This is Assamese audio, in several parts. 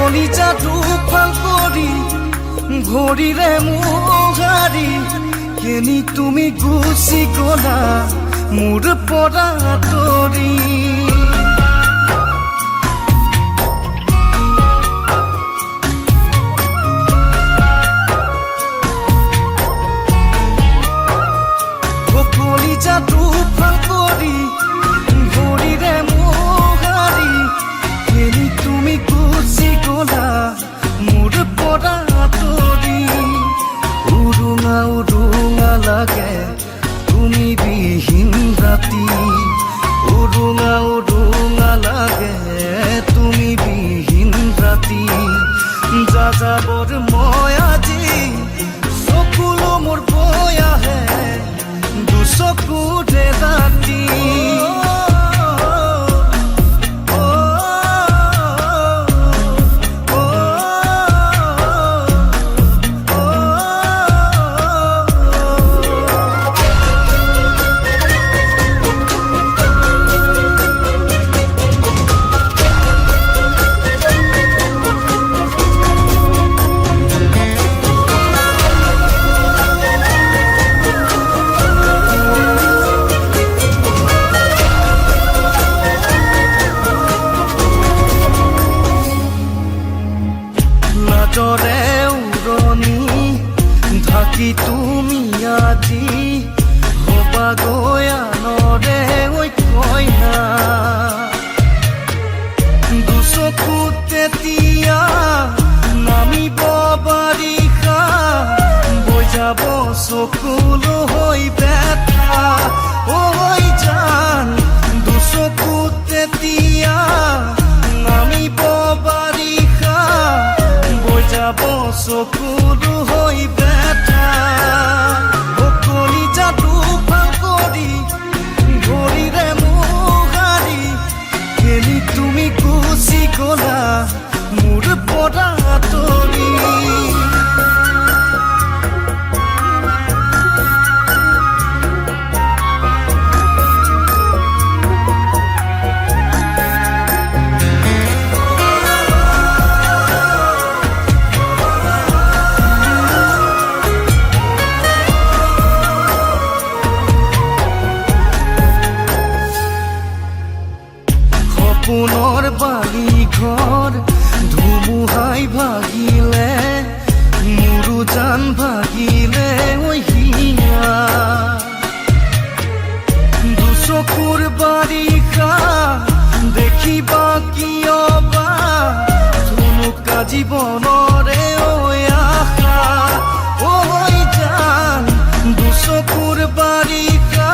কলিজা দুফাল কৰি ভৰিৰে মোহাৰি কেনি তুমি গুচি গলা মোৰ পৰা আঁতৰি কলিজা দুফাল কৰি ভৰিৰে মোহাৰি কেনি তুমি গুচি গলা মোৰ পৰা আঁতৰি উৰুঙা উৰুঙা লাগে তুমি বিহীন ৰাতি উৰুঙা উৰুঙা লাগে তুমি বিহীন ৰাতি যাযাবৰ মই আজি চকুলো মোৰ বৈ আহে দুচকুৰে ৰাতি লাজৰে উৰণি ঢাকি তুমি আজি হবা গৈ আনৰে ঐ কইনা দুচকুত তেতিয়া নামিব বাৰিষা বৈ যাব চকুলো হৈ বেথা ঐ জান দুচকুত তেতিয়া নামিব বাৰিষা যাব চকুলো হৈ বেথা কলিজা দুফাল কৰি ভৰিৰে মোহাৰি কেনি তুমি গুচি গলা মোৰ পৰা আঁতৰি পুনৰ বালি ঘৰ ধুমুহাই ভাগিলে মোৰো জান ভাগিলে ঐ হিয়া দুচকুৰ বাৰিষা দেখিবা কিয়বা ধুনুকা জীৱনৰে ঐ আশা ঐ জান দুচকুৰ বাৰিষা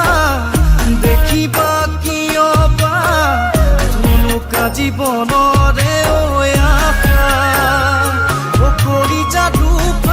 দেখিবা কিয়বা জীৱনৰে ঐ আশা কলিজা দুফাল